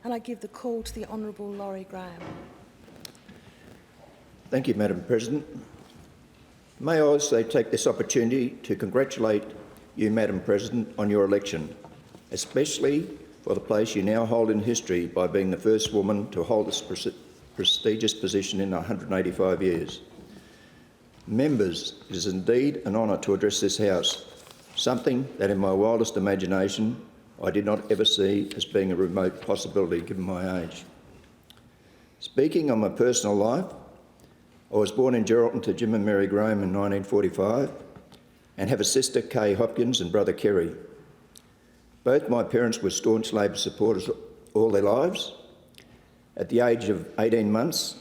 and I give the call to the Honourable Laurie Graham. Thank you, Madam President. May I also take this opportunity to congratulate you, Madam President, on your election, especially for the place you now hold in history by being the first woman to hold this prestigious position in 185 years. Members, it is indeed an honour to address this House, something that in my wildest imagination I did not ever see as being a remote possibility given my age. Speaking on my personal life, I was born in Geraldton to Jim and Mary Graham in 1945 and have a sister, Kay Hopkins, and brother, Kerry. Both my parents were staunch Labor supporters all their lives. At the age of 18 months,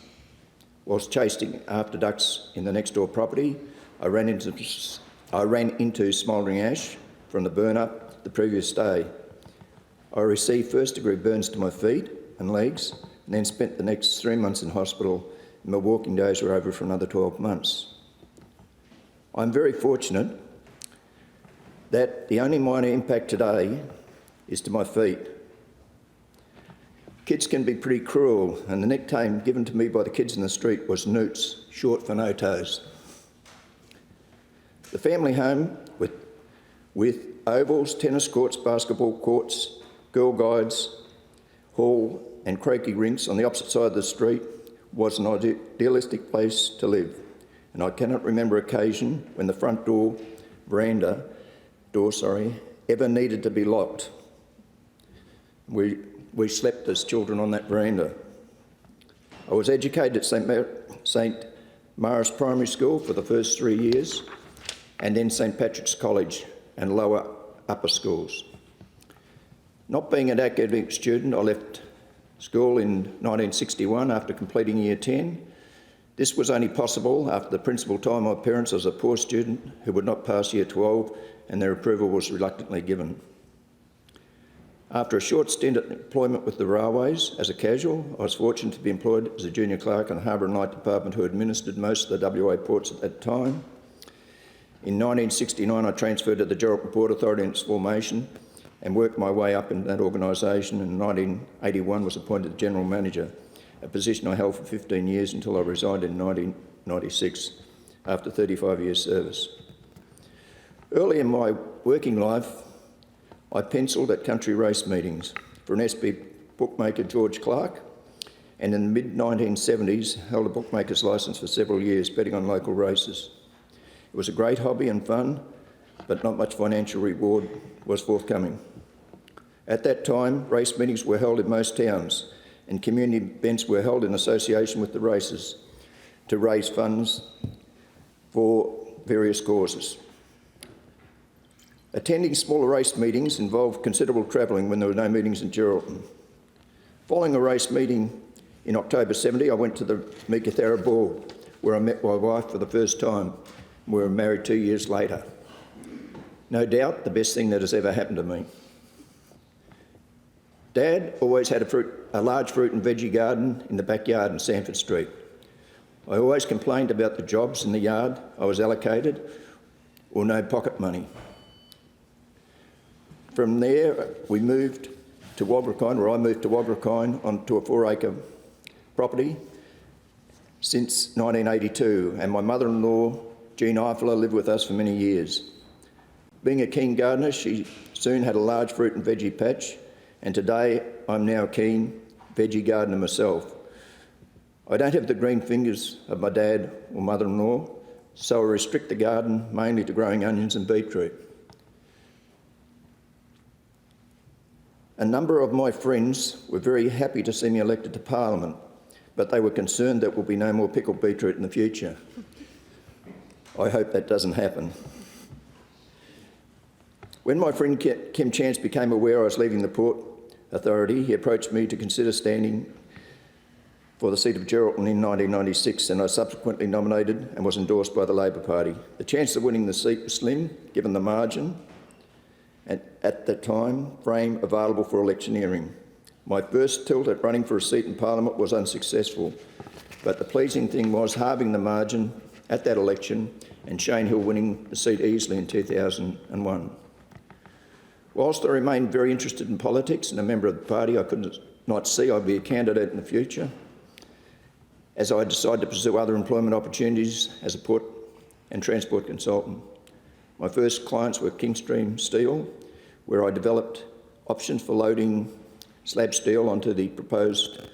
whilst chasing after ducks in the next door property, I ran into smouldering ash from the burn-up the previous day. I received first-degree burns to my feet and legs, and then spent the next 3 months in hospital, and my walking days were over for another 12 months. I'm very fortunate that the only minor impact today is to my feet. Kids can be pretty cruel, and the nickname given to me by the kids in the street was Newts, short for no toes. The family home with ovals, tennis courts, basketball courts, girl guides, hall and croquet rinks on the opposite side of the street was an idealistic place to live, and I cannot remember occasion when the front door, ever needed to be locked. We slept as children on that veranda. I was educated at St Maris Primary School for the first 3 years, and then St Patrick's College and lower upper schools. Not being an academic student, I left school in 1961 after completing Year 10. This was only possible after the principal told my parents I was a poor student who would not pass Year 12, and their approval was reluctantly given. After a short stint at employment with the railways as a casual, I was fortunate to be employed as a junior clerk in the Harbour and Light Department who administered most of the WA ports at that time. In 1969, I transferred to the Geraldton Port Authority in its formation and worked my way up in that organisation, and in 1981 was appointed General Manager, a position I held for 15 years until I resigned in 1996 after 35 years service. Early in my working life, I pencilled at country race meetings for an SB bookmaker, George Clark, and in the mid-1970s held a bookmaker's licence for several years, betting on local races. It was a great hobby and fun, but not much financial reward was forthcoming. At that time, race meetings were held in most towns, and community events were held in association with the races to raise funds for various causes. Attending smaller race meetings involved considerable travelling when there were no meetings in Geraldton. Following a race meeting in October 70, I went to the Meekatharra Ball, where I met my wife for the first time. We were married 2 years later. No doubt the best thing that has ever happened to me. Dad always had a large fruit and veggie garden in the backyard in Sanford Street. I always complained about the jobs in the yard I was allocated or no pocket money. From there, we moved to Wagrakine, or I moved to Wagrakine onto a 4-acre property since 1982, and my mother-in-law, Jean Eifler, lived with us for many years. Being a keen gardener, she soon had a large fruit and veggie patch, and today I'm now a keen veggie gardener myself. I don't have the green fingers of my dad or mother-in-law, so I restrict the garden mainly to growing onions and beetroot. A number of my friends were very happy to see me elected to Parliament, but they were concerned there will be no more pickled beetroot in the future. I hope that doesn't happen. When my friend Kim Chance became aware I was leaving the Port Authority, he approached me to consider standing for the seat of Geraldton in 1996, and I subsequently nominated and was endorsed by the Labor Party. The chance of winning the seat was slim, given the margin and at that time frame available for electioneering. My first tilt at running for a seat in Parliament was unsuccessful, but the pleasing thing was halving the margin at that election and Shane Hill winning the seat easily in 2001. Whilst I remained very interested in politics and a member of the party, I couldn't not see I'd be a candidate in the future, as I decided to pursue other employment opportunities as a port and transport consultant. My first clients were Kingstream Steel, where I developed options for loading slab steel onto the proposed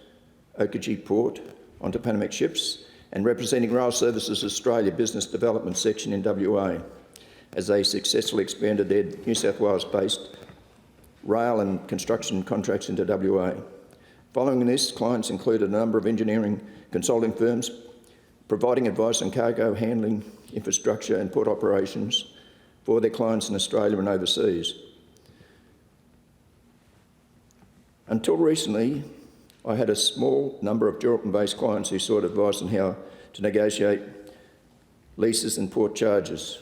Okajee port onto Panamax ships, and representing Rail Services Australia Business Development Section in WA, as they successfully expanded their New South Wales-based rail and construction contracts into WA. Following this, clients included a number of engineering consulting firms providing advice on cargo handling, infrastructure and port operations for their clients in Australia and overseas. Until recently, I had a small number of Geraldton-based clients who sought advice on how to negotiate leases and port charges.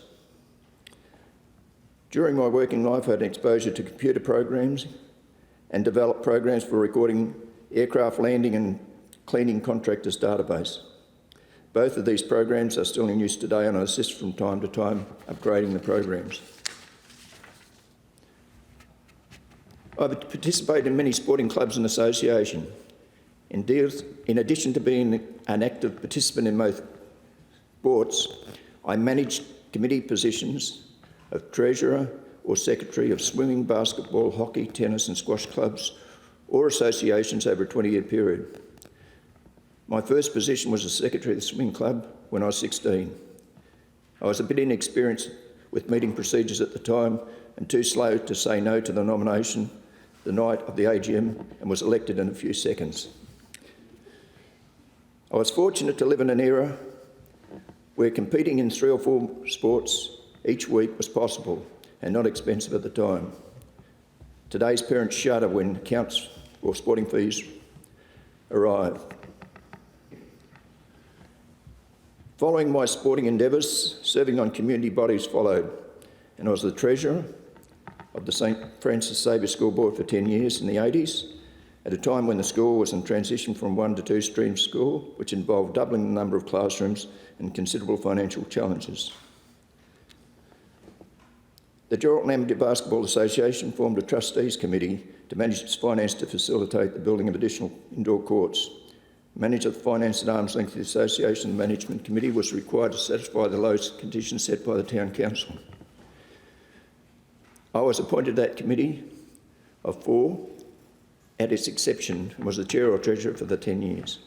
During my working life, I had exposure to computer programs and developed programs for recording aircraft landing and cleaning contractors' database. Both of these programs are still in use today, and I assist from time to time upgrading the programs. I've participated in many sporting clubs and associations. In addition to being an active participant in both sports, I managed committee positions of treasurer or secretary of swimming, basketball, hockey, tennis and squash clubs or associations over a 20-year period. My first position was as secretary of the swimming club when I was 16. I was a bit inexperienced with meeting procedures at the time and too slow to say no to the nomination the night of the AGM and was elected in a few seconds. I was fortunate to live in an era where competing in 3 or 4 sports each week was possible and not expensive at the time. Today's parents shudder when accounts or sporting fees arrive. Following my sporting endeavours, serving on community bodies followed, and I was the treasurer of the St Francis Xavier School Board for 10 years in the 80s, at a time when the school was in transition from 1 to 2 stream school, which involved doubling the number of classrooms and considerable financial challenges. The Geraldton Amateur Basketball Association formed a trustees committee to manage its finance to facilitate the building of additional indoor courts. Manager of the finance at arm's length of the association management committee was required to satisfy the lowest conditions set by the town council. I was appointed to that committee of 4 at its inception and was the chair or treasurer for the 10 years.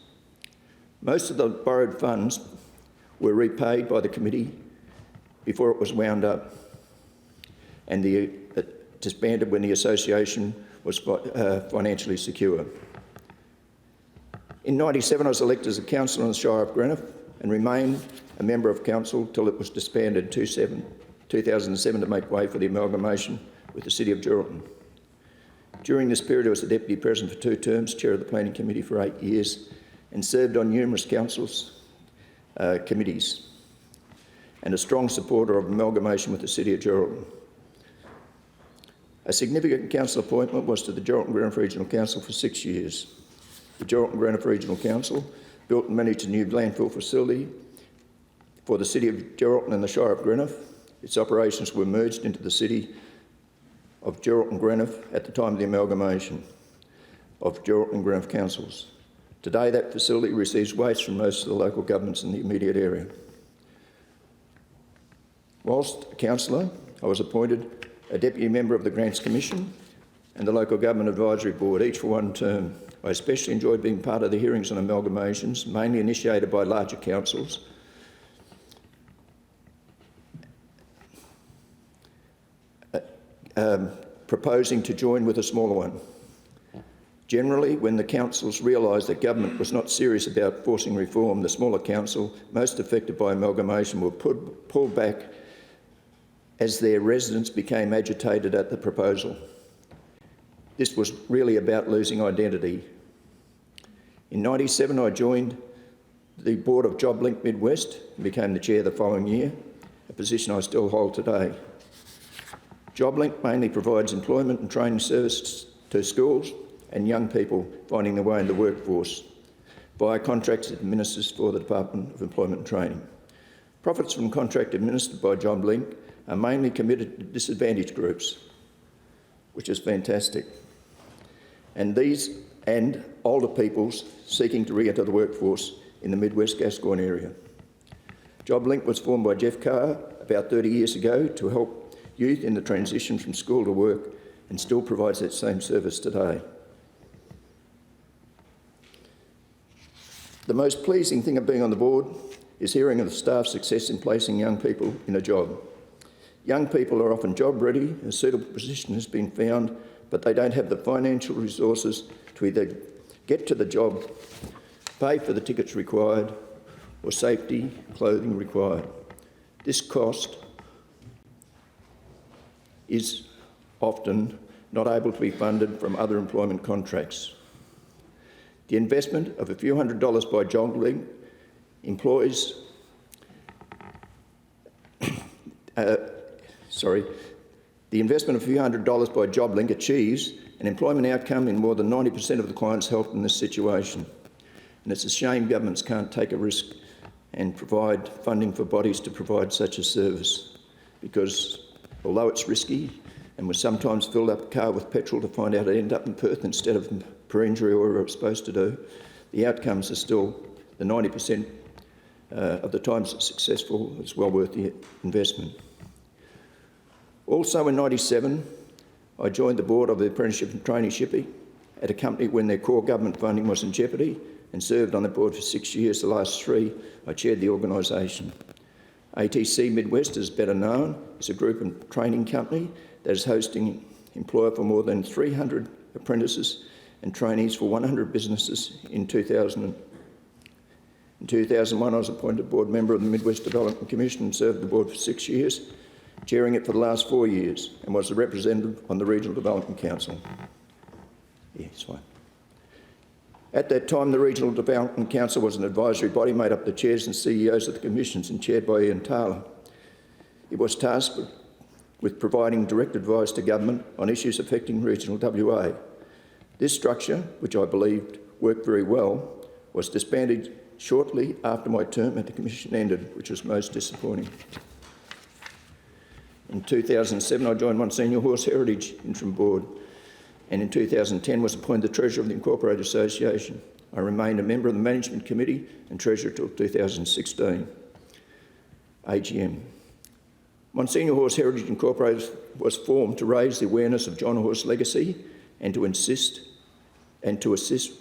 Most of the borrowed funds were repaid by the committee before it was wound up and disbanded when the association was financially secure. In 1997, I was elected as a councillor in the Shire of Greenock and remained a member of council till it was disbanded in 2007 to make way for the amalgamation with the City of Geraldton. During this period, I was the Deputy President for 2 terms, Chair of the Planning Committee for 8 years, and served on numerous councils, committees, and a strong supporter of amalgamation with the City of Geraldton. A significant council appointment was to the Geraldton-Greenock Regional Council for 6 years. The Geraldton-Greenock Regional Council built and managed a new landfill facility for the City of Geraldton and the Shire of Greenock. Its operations were merged into the City of Geraldton-Greenock at the time of the amalgamation of Geraldton and Greenock councils. Today, that facility receives waste from most of the local governments in the immediate area. Whilst a councillor, I was appointed a deputy member of the Grants Commission and the Local Government Advisory Board, each for 1 term. I especially enjoyed being part of the hearings on amalgamations, mainly initiated by larger councils, proposing to join with a smaller one. Generally, when the councils realised that government was not serious about forcing reform, the smaller council, most affected by amalgamation, were pulled back as their residents became agitated at the proposal. This was really about losing identity. In 1997, I joined the board of JobLink Midwest and became the chair the following year, a position I still hold today. JobLink mainly provides employment and training services to schools and young people finding their way in the workforce via contracts it administers for the Department of Employment and Training. Profits from contracts administered by JobLink are mainly committed to disadvantaged groups, which is fantastic. And these and older peoples seeking to re-enter the workforce in the Midwest Gascoyne area. JobLink was formed by Jeff Carr about 30 years ago to help youth in the transition from school to work, and still provides that same service today. The most pleasing thing of being on the board is hearing of the staff's success in placing young people in a job. Young people are often job ready, a suitable position has been found, but they don't have the financial resources to either get to the job, pay for the tickets required, or safety clothing required. This cost is often not able to be funded from other employment contracts. The investment of a few $100s by JobLink employs the investment of a few $100s by JobLink achieves an employment outcome in more than 90% of the clients helped in this situation. And it's a shame governments can't take a risk and provide funding for bodies to provide such a service, because although it's risky and we sometimes filled up a car with petrol to find out it ended up in Perth instead of per injury or whatever it was supposed to do, the outcomes are still the 90% of the times it's successful. It's well worth the investment. Also in '97, I joined the board of the Apprenticeship and Traineeship at a company when their core government funding was in jeopardy, and served on the board for 6 years. The last 3, I chaired the organisation. ATC Midwest, as better known, is a group and training company that is hosting employer for more than 300 apprentices and trainees for 100 businesses in 2000. In 2001, I was appointed board member of the Midwest Development Commission and served the board for 6 years, chairing it for the last 4 years, and was a representative on the Regional Development Council. Yeah, it's fine. At that time, the Regional Development Council was an advisory body made up of the chairs and CEOs of the commissions and chaired by Ian Taylor. It was tasked with providing direct advice to government on issues affecting regional WA. This structure, which I believed worked very well, was disbanded shortly after my term at the commission ended, which was most disappointing. In 2007, I joined Monsignor Horse Heritage Interim Board, and in 2010 was appointed the Treasurer of the Incorporated Association. I remained a member of the Management Committee and Treasurer till 2016 AGM. Monsignor Horse Heritage Incorporated was formed to raise the awareness of John Horse legacy and to assist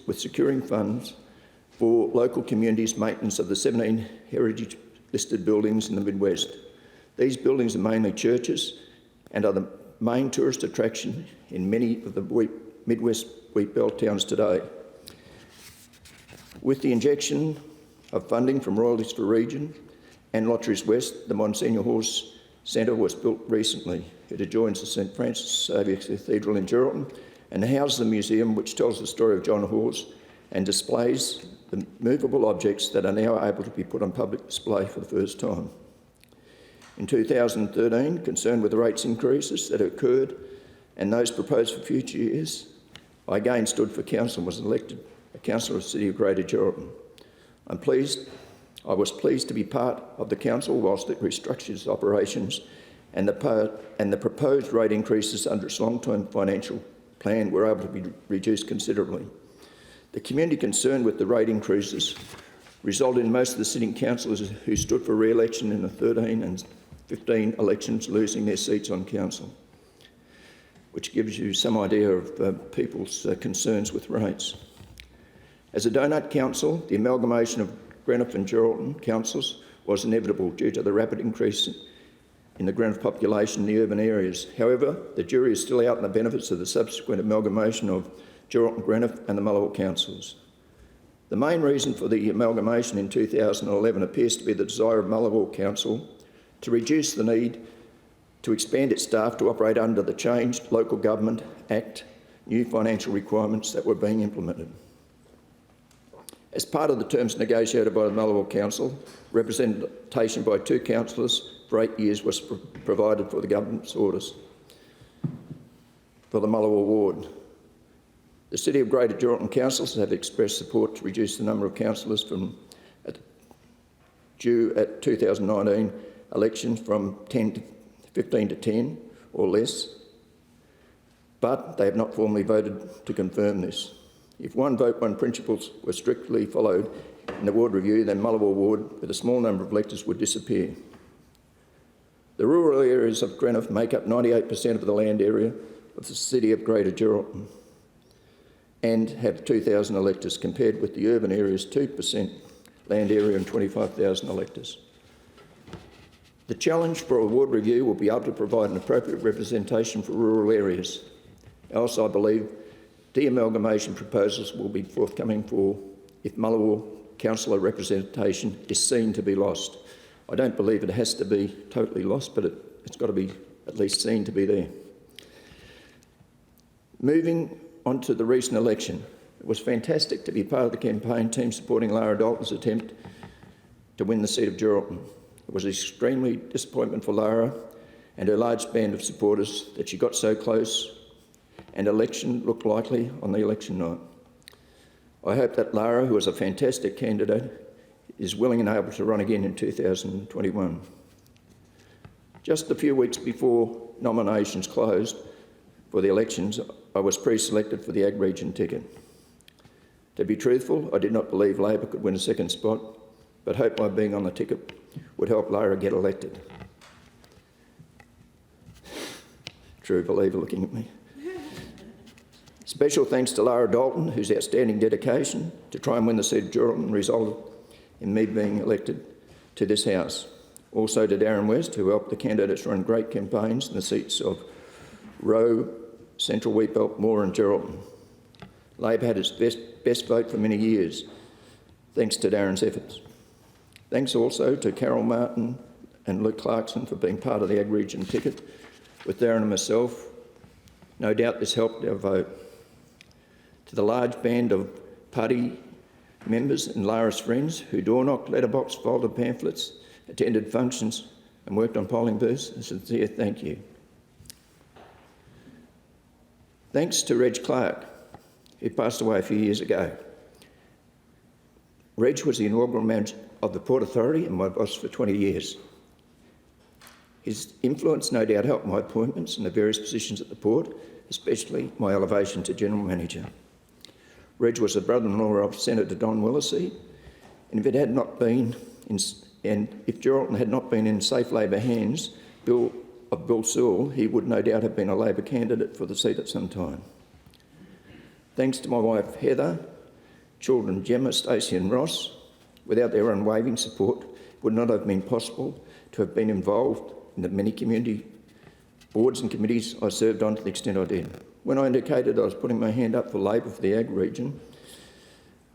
with securing funds for local communities' maintenance of the 17 heritage listed buildings in the Midwest. These buildings are mainly churches and are the main tourist attraction in many of the Midwest wheat belt towns today. With the injection of funding from Royalties for Region and Lotteries West, the Monsignor Horse Centre was built recently. It adjoins the St Francis Xavier Cathedral in Geraldton and houses a museum which tells the story of John Horse and displays the movable objects that are now able to be put on public display for the first time. In 2013, concerned with the rates increases that occurred and those proposed for future years, I again stood for council and was elected a councillor of the City of Greater Geraldton. I was pleased to be part of the council whilst it restructured its operations, and the proposed rate increases under its long-term financial plan were able to be reduced considerably. The community concerned with the rate increases resulted in most of the sitting councillors who stood for re-election in the 13 and 15 elections losing their seats on council, which gives you some idea of people's concerns with rates. As a donut council, the amalgamation of Greenock and Geraldton councils was inevitable due to the rapid increase in the Greenock population in the urban areas. However, the jury is still out on the benefits of the subsequent amalgamation of Geraldton, Greenock and the Mullawall councils. The main reason for the amalgamation in 2011 appears to be the desire of Mullawall Council to reduce the need to expand its staff to operate under the changed Local Government Act new financial requirements that were being implemented. As part of the terms negotiated by the Mullawall Council, representation by 2 councillors for 8 years was provided for the government's orders for the Mullawall ward. The City of Greater Geraldton councils have expressed support to reduce the number of councillors due at 2019 elections from 15 to 10 or less, but they have not formally voted to confirm this. If one vote, one principles were strictly followed in the ward review, then Mullawall Ward, with a small number of electors, would disappear. The rural areas of Greenock make up 98% of the land area of the city of Greater Geraldton and have 2,000 electors, compared with the urban area's 2% land area and 25,000 electors. The challenge for a ward review will be able to provide an appropriate representation for rural areas. Else, I believe de-amalgamation proposals will be forthcoming for if Mullawall councillor representation is seen to be lost. I don't believe it has to be totally lost, but it's got to be at least seen to be there. Moving on to the recent election, it was fantastic to be part of the campaign team supporting Lara Dalton's attempt to win the seat of Geraldton. It was an extremely disappointment for Lara and her large band of supporters that she got so close and election looked likely on the election night. I hope that Lara, who is a fantastic candidate, is willing and able to run again in 2021. Just a few weeks before nominations closed for the elections, I was pre-selected for the Ag Region ticket. To be truthful, I did not believe Labor could win a second spot, but hoped my being on the ticket would help Lara get elected. True believer looking at me. Special thanks to Lara Dalton, whose outstanding dedication to try and win the seat of Geraldton resulted in me being elected to this House. Also to Darren West, who helped the candidates run great campaigns in the seats of Rowe, Central Wheatbelt, Moore and Geraldton. Labor had its best vote for many years, thanks to Darren's efforts. Thanks also to Carol Martin and Luke Clarkson for being part of the Ag Region ticket. With Darren and myself, no doubt this helped our vote. To the large band of party members and Lara's friends who door-knocked, letterbox, folded pamphlets, attended functions and worked on polling booths, a sincere thank you. Thanks to Reg Clark, who passed away a few years ago. Reg was the inaugural manager of the Port Authority and my boss for 20 years. His influence no doubt helped my appointments in the various positions at the Port, especially my elevation to General Manager. Reg was the brother-in-law of Senator Don Willisey, and if Geraldton had not been in safe Labor hands of Bill Sewell, he would no doubt have been a Labor candidate for the seat at some time. Thanks to my wife Heather, children Gemma, Stacey and Ross, without their unwavering support, it would not have been possible to have been involved in the many community boards and committees I served on to the extent I did. When I indicated I was putting my hand up for Labor for the Ag Region,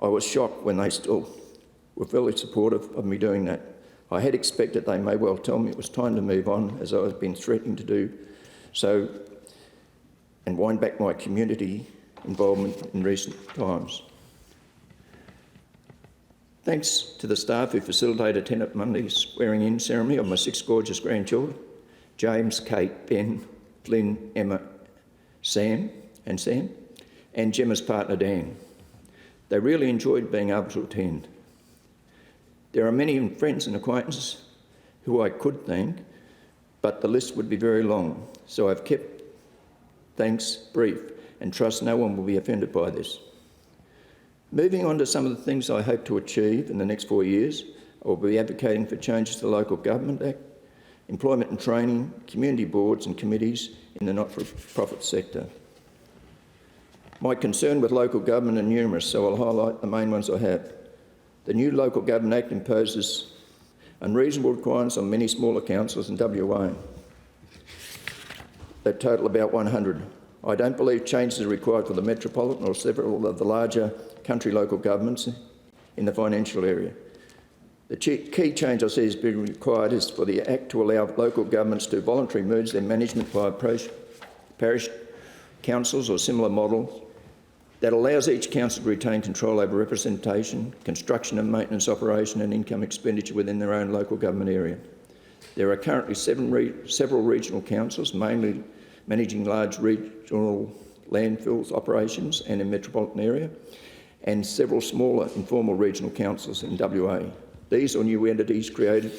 I was shocked when they still were fairly supportive of me doing that. I had expected they may well tell me it was time to move on, as I had been threatening to do so, and wind back my community involvement in recent times. Thanks to the staff who facilitated Tenant Monday's swearing-in ceremony of my 6 gorgeous grandchildren, James, Kate, Ben, Flynn, Emma, Sam, and Gemma's partner Dan. They really enjoyed being able to attend. There are many friends and acquaintances who I could thank, but the list would be very long, so I've kept thanks brief and trust no one will be offended by this. Moving on to some of the things I hope to achieve in the next 4 years, I will be advocating for changes to the Local Government Act, employment and training, community boards and committees in the not-for-profit sector. My concern with local government are numerous, so I'll highlight the main ones I have. The new Local Government Act imposes unreasonable requirements on many smaller councils in WA that total about 100. I don't believe changes are required for the Metropolitan or several of the larger country local governments in the financial area. The key change I see is being required is for the Act to allow local governments to voluntarily merge their management via parish councils or similar models that allows each council to retain control over representation, construction and maintenance operation and income expenditure within their own local government area. There are currently several regional councils, mainly managing large regional landfills operations and in metropolitan area, and several smaller informal regional councils in WA. These or new entities created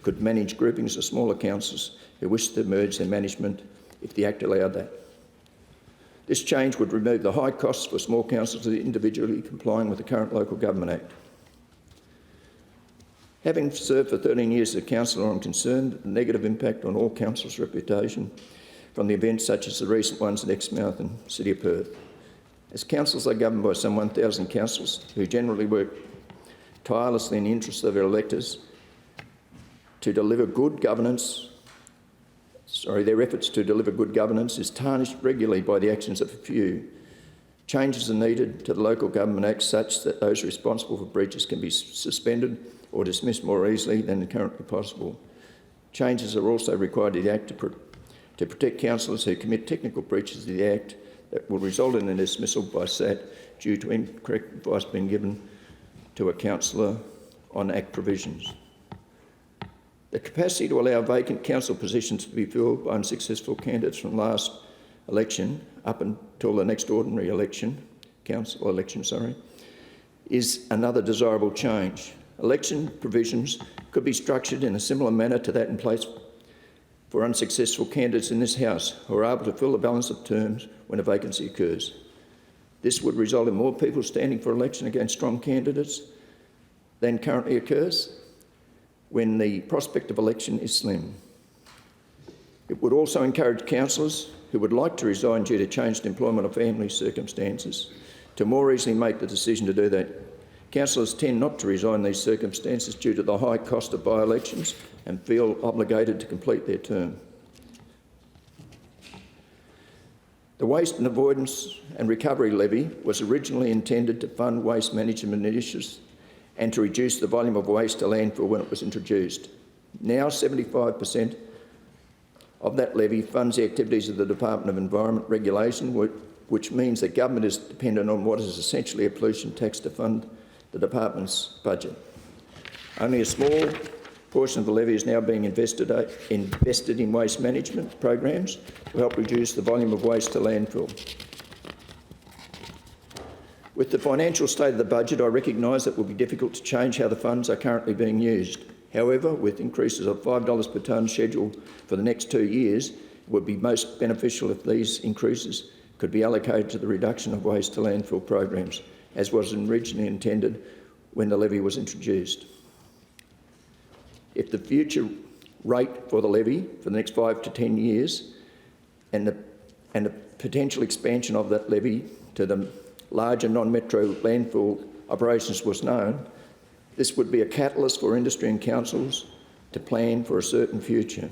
could manage groupings of smaller councils who wish to merge their management if the Act allowed that. This change would remove the high costs for small councils individually complying with the current Local Government Act. Having served for 13 years as a councillor, I'm concerned that the negative impact on all councils' reputation from the events such as the recent ones at Exmouth and City of Perth. As councils are governed by some 1,000 councillors who generally work tirelessly in the interests of their electors to deliver good governance. Their efforts to deliver good governance is tarnished regularly by the actions of a few. Changes are needed to the Local Government Act such that those responsible for breaches can be suspended or dismissed more easily than currently possible. Changes are also required to the Act to protect councillors who commit technical breaches of the Act that will result in a dismissal by SAT due to incorrect advice being given to a councillor on Act provisions. The capacity to allow vacant council positions to be filled by unsuccessful candidates from last election up until the next ordinary election, council election, is another desirable change. Election provisions could be structured in a similar manner to that in place for unsuccessful candidates in this House who are able to fill the balance of terms when a vacancy occurs. This would result in more people standing for election against strong candidates than currently occurs when the prospect of election is slim. It would also encourage councillors who would like to resign due to changed employment or family circumstances to more easily make the decision to do that. Councillors tend not to resign in these circumstances due to the high cost of by-elections and feel obligated to complete their term. The Waste and Avoidance and Recovery Levy was originally intended to fund waste management initiatives and to reduce the volume of waste to landfill when it was introduced. Now 75% of that levy funds the activities of the Department of Environment Regulation, which means that government is dependent on what is essentially a pollution tax to fund the department's budget. Only a small portion of the levy is now being invested in waste management programs to help reduce the volume of waste to landfill. With the financial state of the budget, I recognise that it will be difficult to change how the funds are currently being used. However, with increases of $5 per tonne scheduled for the next 2 years, it would be most beneficial if these increases could be allocated to the reduction of waste to landfill programs, as was originally intended when the levy was introduced. If the future rate for the levy for the next 5 to 10 years and the potential expansion of that levy to the larger non-metro landfill operations was known, this would be a catalyst for industry and councils to plan for a certain future.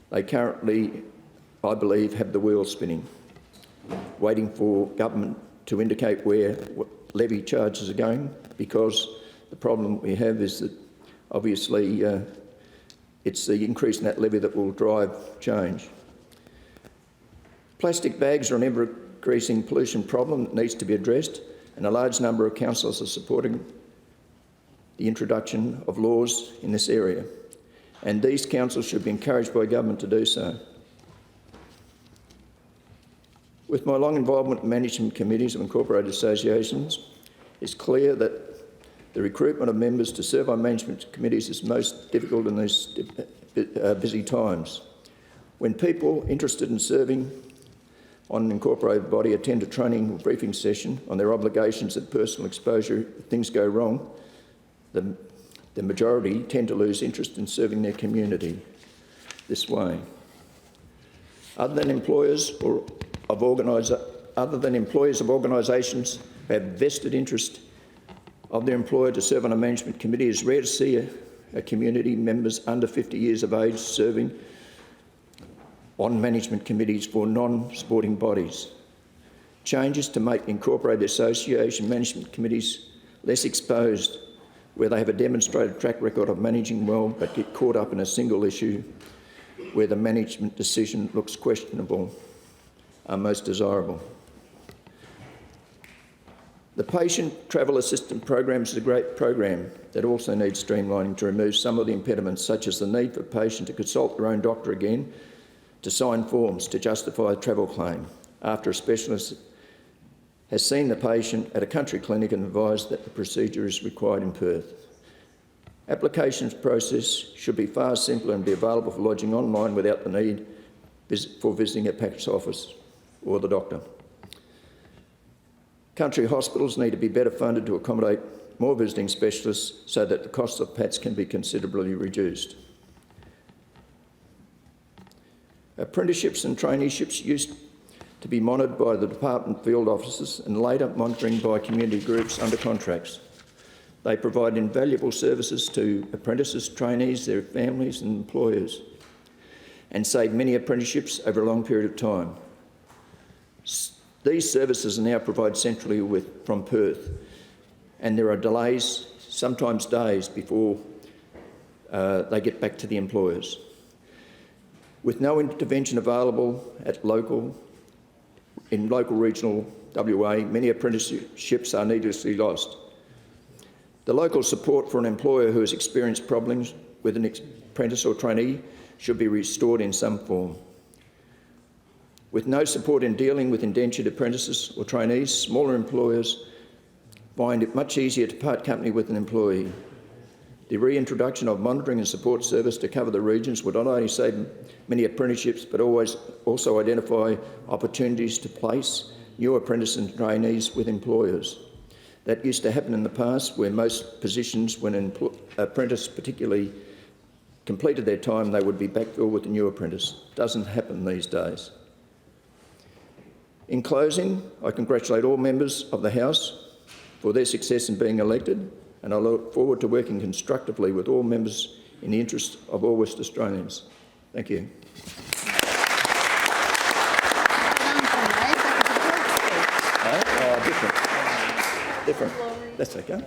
They currently, I believe, have the wheels spinning, waiting for government to indicate where levy charges are going, because the problem we have is that obviously it's the increase in that levy that will drive change. Plastic bags are an ever-increasing pollution problem that needs to be addressed, and a large number of councillors are supporting the introduction of laws in this area, and these councils should be encouraged by government to do so. With my long involvement in management committees of incorporated associations, it's clear that the recruitment of members to serve on management committees is most difficult in these busy times. When people interested in serving on an incorporated body attend a training or briefing session on their obligations and personal exposure, if things go wrong, the majority tend to lose interest in serving their community this way. Other than employers of organisations who have vested interest of their employer to serve on a management committee, it's rare to see a community members under 50 years of age serving on management committees for non-sporting bodies. Changes to make incorporated association management committees less exposed, where they have a demonstrated track record of managing well but get caught up in a single issue where the management decision looks questionable, are most desirable. The Patient Travel Assistance Program is a great program that also needs streamlining to remove some of the impediments, such as the need for a patient to consult their own doctor again, to sign forms to justify a travel claim after a specialist has seen the patient at a country clinic and advised that the procedure is required in Perth. Applications process should be far simpler and be available for lodging online without the need for visiting a PACT's office. or the doctor. Country hospitals need to be better funded to accommodate more visiting specialists so that the cost of PATs can be considerably reduced. Apprenticeships and traineeships used to be monitored by the department field officers and later monitoring by community groups under contracts. They provide invaluable services to apprentices, trainees, their families and employers, and save many apprenticeships over a long period of time. These services are now provided centrally from Perth, and there are delays, sometimes days, before they get back to the employers. With no intervention available in local regional WA, many apprenticeships are needlessly lost. The local support for an employer who has experienced problems with an apprentice or trainee should be restored in some form. With no support in dealing with indentured apprentices or trainees, smaller employers find it much easier to part company with an employee. The reintroduction of monitoring and support service to cover the regions would not only save many apprenticeships but also identify opportunities to place new apprentices and trainees with employers. That used to happen in the past, where most positions, when an apprentice particularly completed their time, they would be backfilled with a new apprentice. Doesn't happen these days. In closing, I congratulate all members of the House for their success in being elected, and I look forward to working constructively with all members in the interest of all West Australians. Thank you. Different. That's okay.